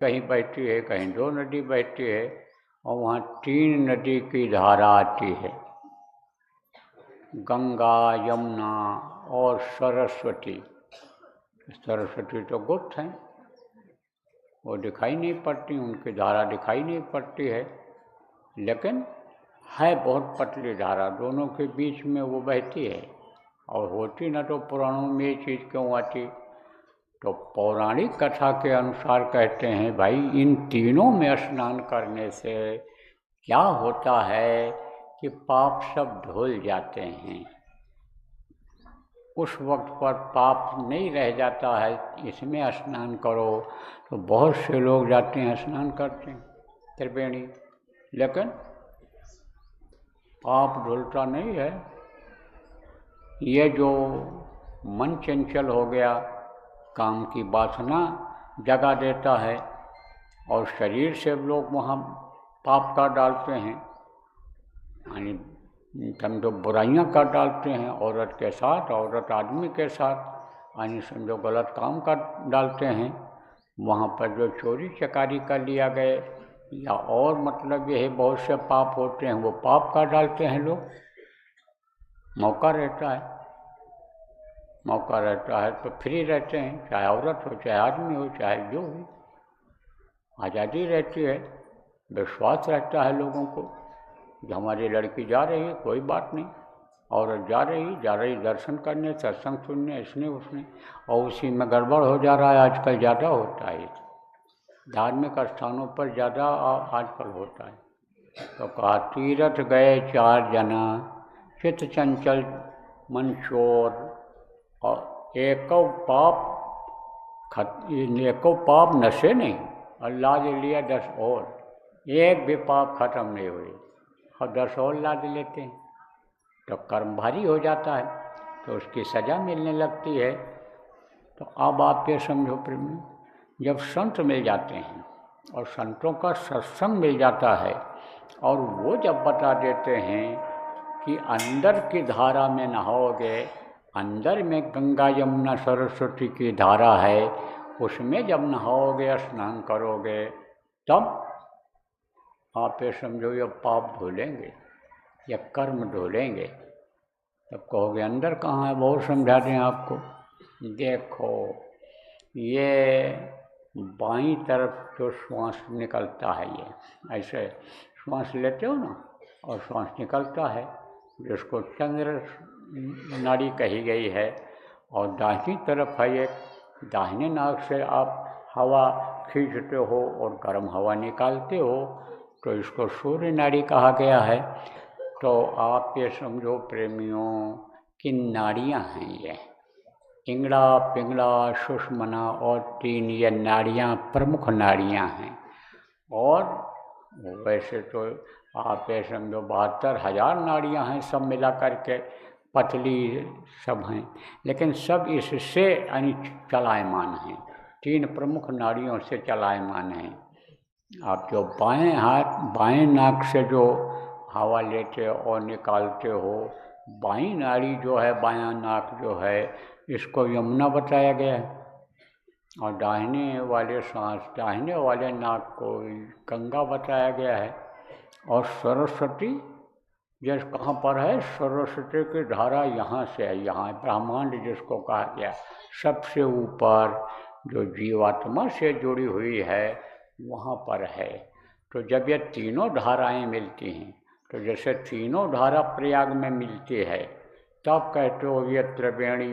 कहीं बहती है, कहीं 2 नदी बहती है, और वहाँ 3 नदी की धारा आती है, गंगा, यमुना और सरस्वती। सरस्वती तो गुप्त हैं, वो दिखाई नहीं पड़ती, उनकी धारा दिखाई नहीं पड़ती है, लेकिन है बहुत पतली धारा, दोनों के बीच में वो बहती है। और होती ना तो पुराणों में ये चीज़ क्यों आती? तो पौराणिक कथा के अनुसार कहते हैं भाई, इन तीनों में स्नान करने से क्या होता है कि पाप सब धुल जाते हैं। उस वक्त पर पाप नहीं रह जाता है, इसमें स्नान करो। तो बहुत से लोग जाते हैं, स्नान करते हैं त्रिवेणी, लेकिन पाप धुलता नहीं है। ये जो मन चंचल हो गया, काम की वासना जगा देता है, और शरीर से लोग वहाँ पाप कर डालते हैं, यानी समझो बुराइयाँ कर डालते हैं, औरत के साथ, औरत आदमी के साथ, यानी समझो गलत काम कर डालते हैं। वहाँ पर जो चोरी चकारी कर लिया गए, या और मतलब ये है बहुत से पाप होते हैं, वो पाप कर डालते हैं लोग। मौका रहता है, मौका रहता है तो फ्री रहते हैं, चाहे औरत हो, चाहे आदमी हो, चाहे जो भी, आज़ादी रहती है। विश्वास रहता है लोगों को कि हमारी लड़की जा रही है, कोई बात नहीं, औरत जा रही दर्शन करने, सत्संग सुनने, इसने उसने, और उसी में गड़बड़ हो जा रहा है। आजकल ज़्यादा होता है, धार्मिक स्थानों पर ज़्यादा आजकल होता है। तो कहा, तीरथ गए 4 जना, चित्त चंचल मन चोर, और एको पाप नशे नहीं, और लाद लिया 10 और, एक भी पाप खत्म नहीं हुए, और 10 और लाद लेते हैं, तो कर्म भारी हो जाता है, तो उसकी सज़ा मिलने लगती है। तो अब आप ये समझो प्रेमी, जब संत मिल जाते हैं और संतों का सत्संग मिल जाता है, और वो जब बता देते हैं कि अंदर की धारा में नहाओगे, अंदर में गंगा यमुना सरस्वती की धारा है, उसमें जब नहाओगे, स्नान करोगे, तब आप ये समझो ये पाप धुलेंगे या कर्म धुलेंगे। तब कहोगे अंदर कहाँ है, बहुत समझा दें आपको। देखो, ये बाईं तरफ जो श्वास निकलता है, ये ऐसे श्वास लेते हो ना, और श्वास निकलता है, जिसको चंद्र नाड़ी कही गई है, और दाहिनी तरफ है एक, दाहिने नाक से आप हवा खींचते हो और गर्म हवा निकालते हो, तो इसको सूर्य नाड़ी कहा गया है। तो आप ये समझो प्रेमियों कि नाड़ियाँ हैं ये, इंगड़ा, पिंगड़ा, सुषुम्ना और 3 ये नाड़ियाँ प्रमुख नाड़ियाँ हैं। और वैसे तो आप ये समझो 72,000 नाड़ियाँ हैं, सब मिला करके पतली सब हैं, लेकिन सब इससे यानी चलायमान हैं, 3 प्रमुख नाड़ियों से चलायमान हैं। आप जो बाएं हाथ, बाएं नाक से जो हवा लेते और निकालते हो, बाईं नाड़ी जो है, बायां नाक जो है, इसको यमुना बताया गया है, और दाहिने वाले सांस, दाहिने वाले नाक को गंगा बताया गया है। और सरस्वती जैसे कहाँ पर है, सरस्वती की धारा यहाँ से है, यहाँ ब्रह्मांड जिसको कहा गया, सबसे ऊपर जो जीवात्मा से जुड़ी हुई है वहाँ पर है। तो जब ये तीनों धाराएं मिलती हैं, तो जैसे तीनों धारा प्रयाग में मिलती है, तब कहते हो ये त्रिवेणी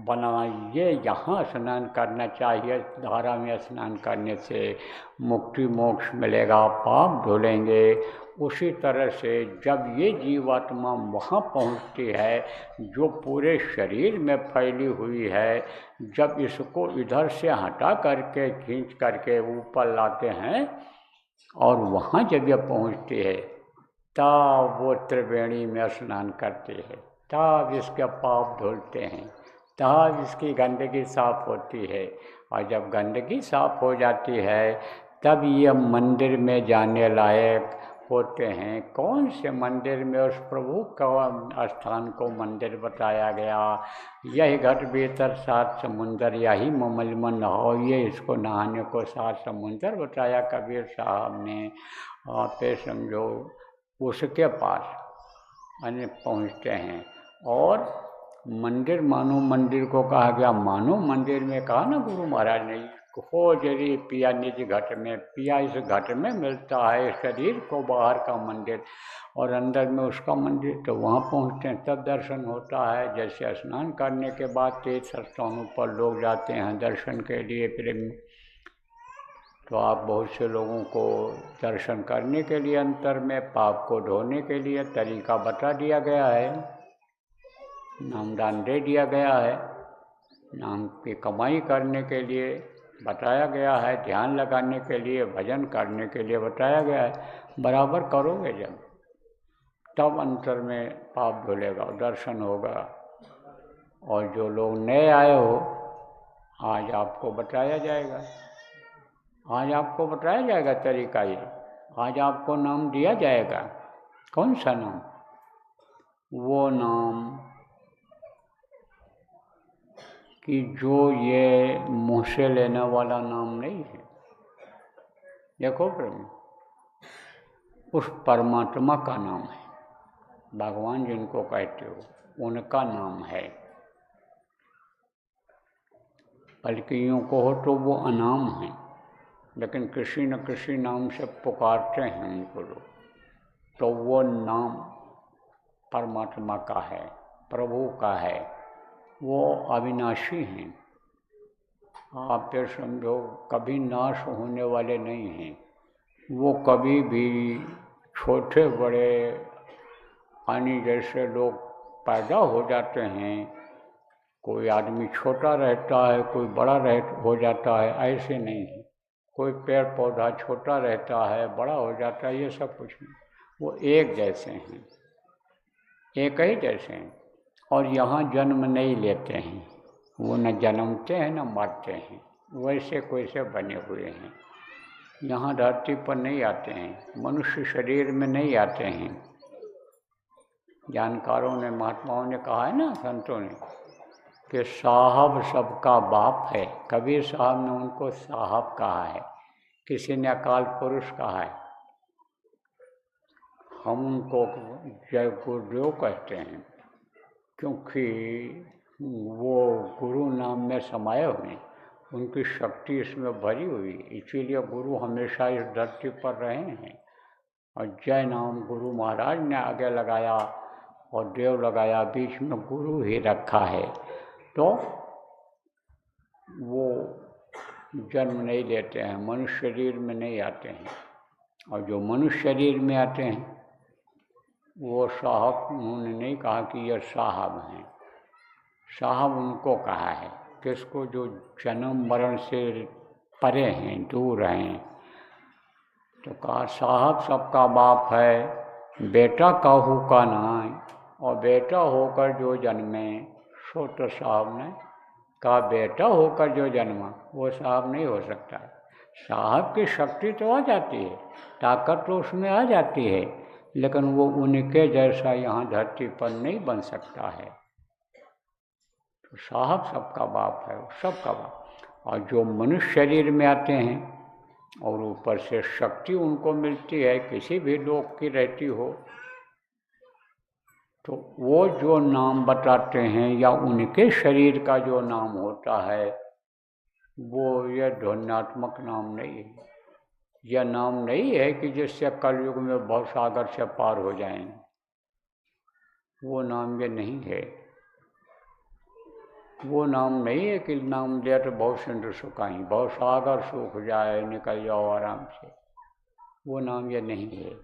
बना, ये यहाँ स्नान करना चाहिए, धारा में स्नान करने से मुक्ति मोक्ष मिलेगा, पाप धुलेंगे। उसी तरह से जब ये जीवात्मा वहाँ पहुँचती है जो पूरे शरीर में फैली हुई है, जब इसको इधर से हटा करके खींच करके ऊपर लाते हैं, और वहाँ जब यह पहुँचती है, तब वो त्रिवेणी में स्नान करती है, तब इसके पाप धुलते हैं, तब इसकी गंदगी साफ होती है। और जब गंदगी साफ हो जाती है, तब ये मंदिर में जाने लायक होते हैं, कौन से मंदिर में उस प्रभु का स्थान को मंदिर बताया गया। यही घट भीतर सात समुंदर, यही ममल मन नहाओ, ये इसको नहाने को सात समुंदर बताया कबीर साहब ने। आप ये समझो उसके पास अन्य पहुँचते हैं। और मंदिर मानो मंदिर को कहा गया, मानो मंदिर में कहा ना गुरु महाराज ने, हो जरी पिया निज घट में, पिया इस घट में मिलता है, शरीर को बाहर का मंदिर और अंदर में उसका मंदिर। तो वहाँ पहुँचते हैं तब दर्शन होता है। जैसे स्नान करने के बाद तीर्थ स्थानों पर लोग जाते हैं दर्शन के लिए प्रेम, तो आप बहुत से लोगों को दर्शन करने के लिए अंतर में पाप को धोने के लिए तरीका बता दिया गया है, नामदान दे दिया गया है, नाम की कमाई करने के लिए बताया गया है, ध्यान लगाने के लिए, भजन करने के लिए बताया गया है। बराबर करोगे जब, तब अंतर में पाप धुलेगा, दर्शन होगा। और जो लोग नए आए हो, आज आपको बताया जाएगा, आज आपको बताया जाएगा तरीका ये, आज आपको नाम दिया जाएगा। कौन सा नाम? वो नाम कि जो ये मुँह से लेने वाला नाम नहीं है। देखो प्रभु, उस परमात्मा का नाम है, भगवान जिनको कहते हो उनका नाम है। बल्कि यूँ कहो तो वो अनाम है, लेकिन किसी न किसी नाम से पुकारते हैं उनको लोग, तो वो नाम परमात्मा का है, प्रभु का है, वो अविनाशी हैं। आप ये समझो कभी नाश होने वाले नहीं हैं। वो कभी भी छोटे बड़े पानी जैसे लोग पैदा हो जाते हैं, कोई आदमी छोटा रहता है, कोई बड़ा हो जाता है, ऐसे नहीं है। कोई पेड़ पौधा छोटा रहता है, बड़ा हो जाता है, ये सब कुछ नहीं, वो एक जैसे हैं, एक ही जैसे हैं। और यहाँ जन्म नहीं लेते हैं, वो न जन्मते हैं न मरते हैं, वैसे कोई बने हुए हैं। यहाँ धरती पर नहीं आते हैं, मनुष्य शरीर में नहीं आते हैं। जानकारों ने, महात्माओं ने कहा है ना, संतों ने, कि साहब सबका बाप है। कबीर साहब ने उनको साहब कहा है, किसी ने अकाल पुरुष कहा है, हम उनको जय गुरुदेव कहते हैं, क्योंकि वो गुरु नाम में समाये हुए हैं, उनकी शक्ति इसमें भरी हुई, इसीलिए गुरु हमेशा इस धरती पर रहे हैं। और जय नाम गुरु महाराज ने आगे लगाया और देव लगाया, बीच में गुरु ही रखा है। तो वो जन्म नहीं लेते हैं, मनुष्य शरीर में नहीं आते हैं। और जो मनुष्य शरीर में आते हैं वो साहब, उन्होंने नहीं कहा कि ये साहब हैं, साहब उनको कहा है किसको, जो जन्म मरण से परे हैं, दूर हैं। तो कहा साहब सबका बाप है, बेटा काहू का नाय, और बेटा होकर जो जन्मे सो तो साहब ने कहा, बेटा होकर जो जन्मा वो साहब नहीं हो सकता। साहब की शक्ति तो आ जाती है, ताकत तो उसमें आ जाती है, लेकिन वो उनके जैसा यहाँ धरती पर नहीं बन सकता है। तो साहब सबका बाप है, सबका बाप। और जो मनुष्य शरीर में आते हैं और ऊपर से शक्ति उनको मिलती है, किसी भी लोक की रहती हो, तो वो जो नाम बताते हैं या उनके शरीर का जो नाम होता है, वो यह ध्वन्यात्मक नाम नहीं है। यह नाम नहीं है कि जिससे कलयुग में भवसागर से पार हो जाएं, वो नाम ये नहीं है। वो नाम नहीं है कि नाम लिया तो बहुत सिंधु सुखाई, भवसागर सूख जाए, निकल जाओ आराम से, वो नाम ये नहीं है।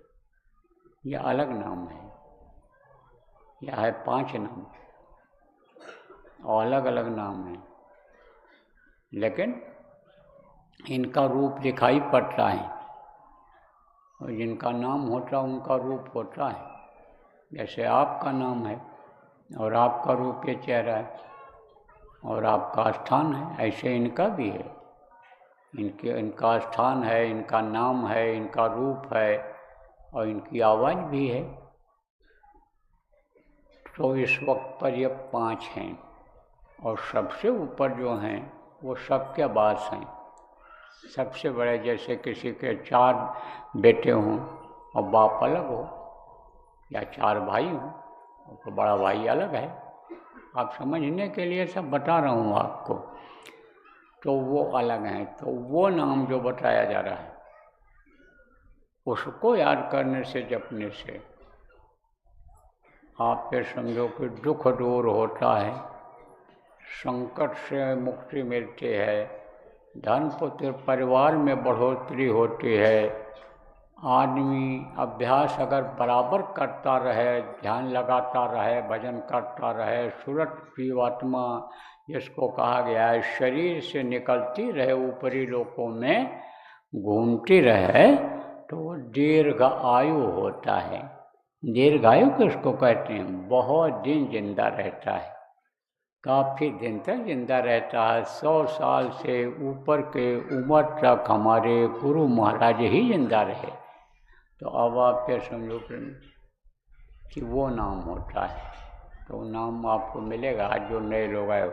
यह अलग नाम है। यह है 5 नाम और अलग अलग नाम है, लेकिन इनका रूप दिखाई पड़ता है, और जिनका नाम होता है उनका रूप होता है। जैसे आपका नाम है और आपका रूप ये चेहरा है और आपका स्थान है, ऐसे इनका भी है। इनका स्थान है, इनका नाम है, इनका रूप है, और इनकी आवाज़ भी है। तो इस वक्त पर ये 5 हैं और सबसे ऊपर जो हैं वो सबके बास हैं। सबसे बड़े जैसे किसी के 4 बेटे हों और बाप अलग हो, या 4 भाई हों तो बड़ा भाई अलग है। आप समझने के लिए सब बता रहा हूँ आपको। तो वो अलग हैं। तो वो नाम जो बताया जा रहा है उसको याद करने से, जपने से आप ये समझो कि दुख दूर होता है, संकट से मुक्ति मिलती है, धन पुत्र परिवार में बढ़ोतरी होती है। आदमी अभ्यास अगर बराबर करता रहे, ध्यान लगाता रहे, भजन करता रहे, सूरत जीवात्मा जिसको कहा गया है शरीर से निकलती रहे, ऊपरी लोकों में घूमती रहे, तो वो दीर्घ आयु होता है। दीर्घायु किसको कहते हैं? बहुत दिन जिंदा रहता है, काफ़ी दिन तक जिंदा रहता है। 100 साल से ऊपर के उम्र तक हमारे गुरु महाराज ही जिंदा रहे। तो अब आप क्या समझो कि वो नाम होता है। तो नाम आपको मिलेगा। आज जो नए लोग आए,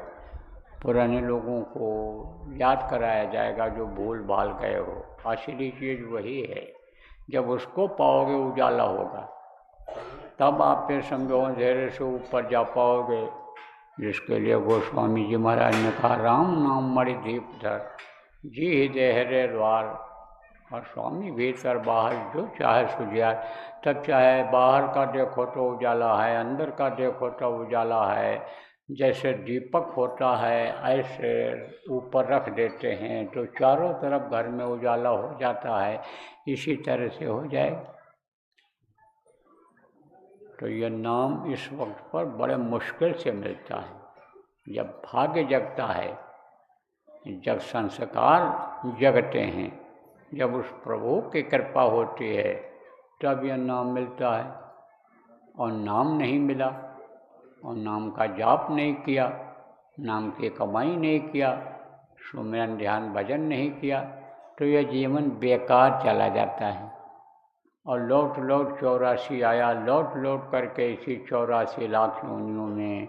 पुराने लोगों को याद कराया जाएगा जो भूल भाल गए हो। असली चीज़ वही है, जब उसको पाओगे उजाला होगा, तब आप फिर समझो धैर्य से ऊपर जा पाओगे। जिसके लिए गोस्वामी जी महाराज ने कहा राम नाम मणि दीप धर, जी ही देहरे द्वार। और स्वामी भीतर बाहर जो चाहे सुझाए। तब चाहे बाहर का देखो तो उजाला है, अंदर का देखो तो उजाला है। जैसे दीपक होता है ऐसे ऊपर रख देते हैं तो चारों तरफ घर में उजाला हो जाता है। इसी तरह से हो जाए। तो यह नाम इस वक्त पर बड़े मुश्किल से मिलता है। जब भाग्य जगता है, जब संस्कार जगते हैं, जब उस प्रभु की कृपा होती है, तब यह नाम मिलता है। और नाम नहीं मिला और नाम का जाप नहीं किया, नाम की कमाई नहीं किया, सुमिरन ध्यान भजन नहीं किया, तो यह जीवन बेकार चला जाता है। और लौट लौट 84 आया, लौट लौट करके इसी 84 लाख योनियों में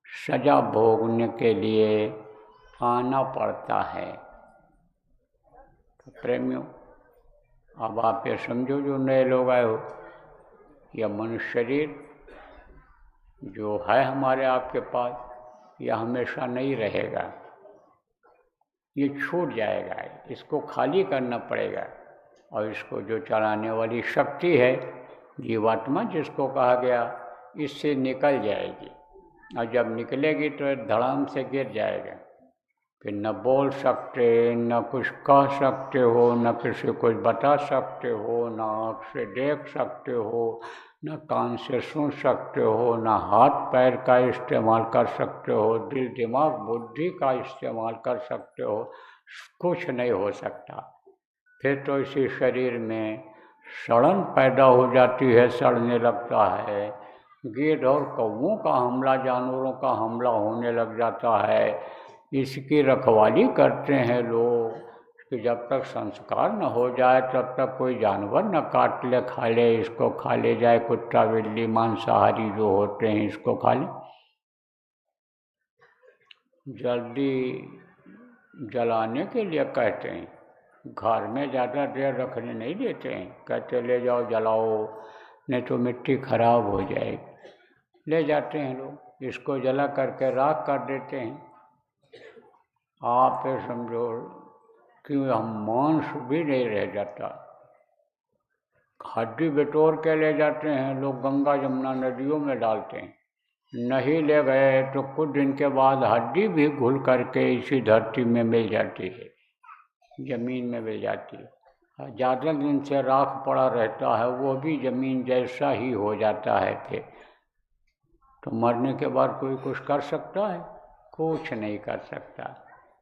सजा भोगने के लिए आना पड़ता है। तो प्रेमियों, अब आप ये समझो जो नए लोग आए हो, यह मनुष्य शरीर जो है हमारे आपके पास, यह हमेशा नहीं रहेगा, ये छूट जाएगा। इसको खाली करना पड़ेगा। और इसको जो चलाने वाली शक्ति है जीवात्मा जिसको कहा गया, इससे निकल जाएगी। और जब निकलेगी तो धड़ाम से गिर जाएगा। फिर न बोल सकते, न कुछ कह सकते हो, न किसी को बता सकते हो, न आँख से देख सकते हो, न कान से सुन सकते हो, न हाथ पैर का इस्तेमाल कर सकते हो, दिल दिमाग बुद्धि का इस्तेमाल कर सकते हो। कुछ नहीं हो सकता। फिर तो इसी शरीर में सड़न पैदा हो जाती है, सड़ने लगता है। गिद्ध और कौवों का हमला, जानवरों का हमला होने लग जाता है। इसकी रखवाली करते हैं लोग कि जब तक संस्कार न हो जाए तब तक कोई जानवर न काट ले, खा ले, इसको खा ले जाए, कुत्ता बिल्ली मांसाहारी जो होते हैं इसको खा ले। जल्दी जलाने के लिए कहते हैं, घर में ज़्यादा देर रखने नहीं देते हैं। कहते ले जाओ जलाओ, नहीं तो मिट्टी खराब हो जाएगी। ले जाते हैं लोग, इसको जला करके राख कर देते हैं। आप ये समझो कि हम मांस भी नहीं रह जाता। हड्डी बटोर के ले जाते हैं लोग, गंगा जमुना नदियों में डालते हैं। नहीं ले गए तो कुछ दिन के बाद हड्डी भी घुल करके इसी धरती में मिल जाती है, जमीन में मिल जाती है। ज़्यादा दिन से राख पड़ा रहता है, वो भी जमीन जैसा ही हो जाता है। फिर तो मरने के बाद कोई कुछ कर सकता है? कुछ नहीं कर सकता।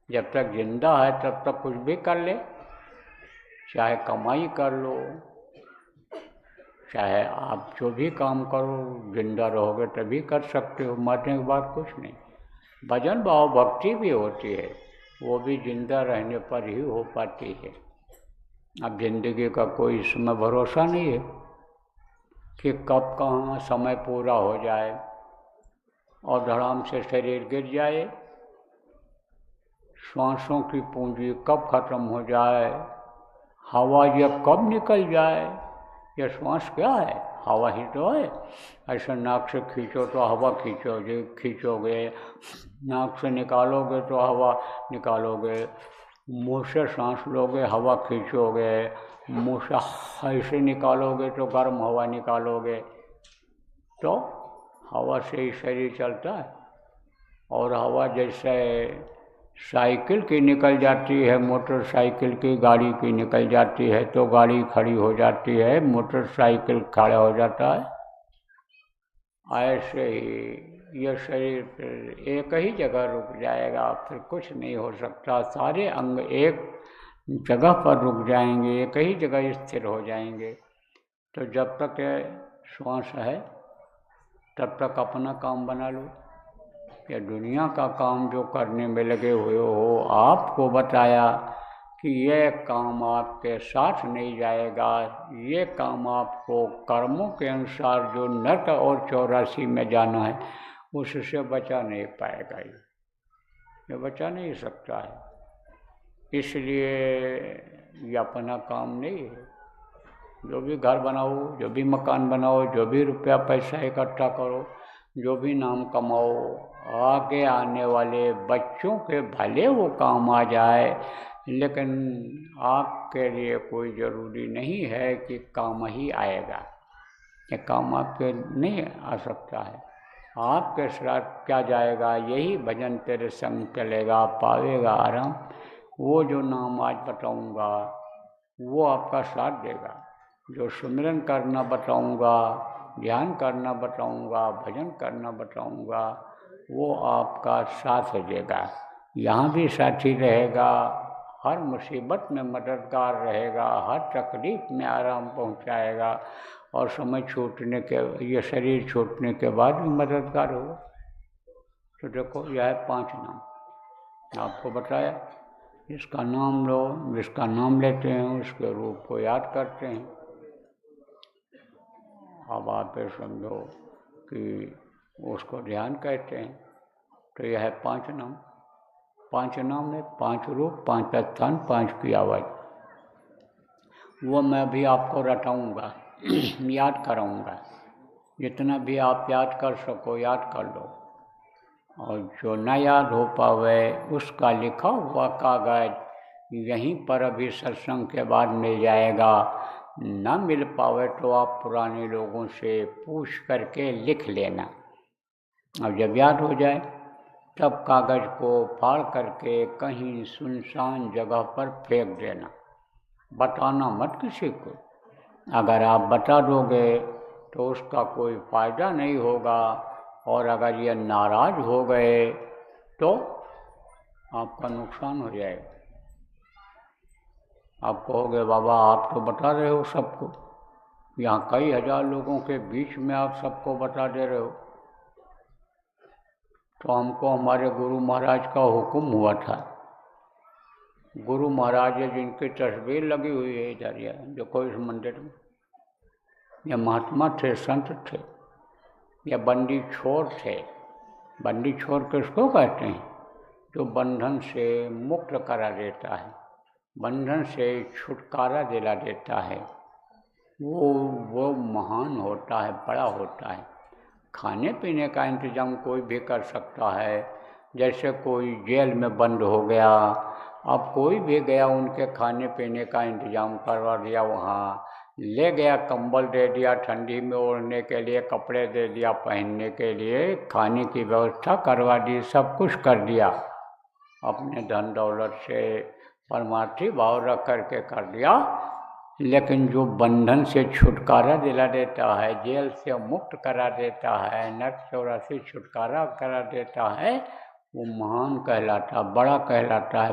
जब तक जिंदा है तब तक कुछ भी कर ले, चाहे कमाई कर लो, चाहे आप जो भी काम करो, जिंदा रहोगे तभी कर सकते हो। मरने के बाद कुछ नहीं। भजन भाव भक्ति भी होती है, वो भी जिंदा रहने पर ही हो पाती है। अब जिंदगी का कोई इसमें भरोसा नहीं है। कि कब कहाँ समय पूरा हो जाए और धड़ाम से शरीर गिर जाए, श्वासों की पूंजी कब खत्म हो जाए, हवा ये कब निकल जाए। ये श्वास क्या है? हवा ही तो है। ऐसे नाक से खींचो तो हवा खींचोगे, नाक से निकालोगे तो हवा निकालोगे, मुँह से सांस लोगे हवा खींचोगे, मुँह से ऐसे निकालोगे तो गर्म हवा निकालोगे। तो हवा से ही शरीर चलता है। और हवा जैसे साइकिल की निकल जाती है, मोटरसाइकिल की, गाड़ी की निकल जाती है तो गाड़ी खड़ी हो जाती है, मोटरसाइकिल खड़ा हो जाता है। ऐसे ही ये शरीर फिर एक ही जगह रुक जाएगा, फिर कुछ नहीं हो सकता। सारे अंग एक जगह पर रुक जाएंगे, एक ही जगह स्थिर हो जाएंगे। तो जब तक श्वास है तब तक अपना काम बना लो। या दुनिया का काम जो करने में लगे हुए हो, आपको बताया कि ये काम आपके साथ नहीं जाएगा, ये काम आपको कर्मों के अनुसार जो नरक और 84 में जाना है उससे बचा नहीं पाएगा। ये बचा नहीं सकता है। इसलिए ये अपना काम नहीं है। जो भी घर बनाओ, जो भी मकान बनाओ, जो भी रुपया पैसा इकट्ठा करो, जो भी नाम कमाओ, आगे आने वाले बच्चों के भले वो काम आ जाए, लेकिन आपके लिए कोई ज़रूरी नहीं है कि काम ही आएगा। ये काम आपके नहीं आ सकता है। आपके साथ क्या जाएगा? यही भजन तेरे संग चलेगा, पावेगा आराम। वो जो नाम आज बताऊंगा वो आपका साथ देगा। जो सुमिरन करना बताऊंगा, ध्यान करना बताऊंगा, भजन करना बताऊंगा, वो आपका साथ देगा। यहाँ भी साथी रहेगा, हर मुसीबत में मददगार रहेगा, हर तकलीफ में आराम पहुँचाएगा, और समय छूटने के, ये शरीर छूटने के बाद भी मददगार होगा। तो देखो, यह है 5 नाम आपको बताया। इसका नाम लो, जिसका नाम लेते हैं उसके रूप को याद करते हैं। अब आप ये समझो कि उसको ध्यान कहते हैं। तो यह है 5 नाम। 5 नाम में 5 रूप, 5 स्थान, 5 की आवाज़। वो मैं भी आपको रटाऊँगा, याद कराऊँगा। जितना भी आप याद कर सको याद कर लो, और जो न याद हो पावे उसका लिखा हुआ कागज यहीं पर अभी सत्संग के बाद मिल जाएगा। न मिल पावे तो आप पुराने लोगों से पूछ करके लिख लेना, और जब याद हो जाए तब कागज़ को फाड़ करके कहीं सुनसान जगह पर फेंक देना। बताना मत किसी को। अगर आप बता दोगे तो उसका कोई फ़ायदा नहीं होगा, और अगर ये नाराज़ हो गए तो आपका नुकसान हो जाएगा। आप कहोगे बाबा आप तो बता रहे हो सबको, यहाँ कई हजार लोगों के बीच में आप सबको बता दे रहे हो। तो हमको हमारे गुरु महाराज का हुक्म हुआ था। गुरु महाराज है जिनकी तस्वीर लगी हुई है इधर, देखो इस मंदिर में। ये महात्मा थे, संत थे, ये बंदी छोर थे। बंदी छोर किसको कहते हैं? जो बंधन से मुक्त करा देता है, बंधन से छुटकारा दिला देता है, वो महान होता है, बड़ा होता है। खाने पीने का इंतज़ाम कोई भी कर सकता है। जैसे कोई जेल में बंद हो गया, अब कोई भी गया उनके खाने पीने का इंतज़ाम करवा दिया, वहाँ ले गया, कंबल दे दिया, ठंडी में ओढ़ने के लिए कपड़े दे दिया, पहनने के लिए खाने की व्यवस्था करवा दी, सब कुछ कर दिया। अपने धन दौलत से परमार्थी भाव रख करके कर दिया। लेकिन जो बंधन से छुटकारा दिला देता है, जेल से मुक्त करा देता है, नरक 84 छुटकारा करा देता है, वो महान कहलाता, बड़ा कहलाता है,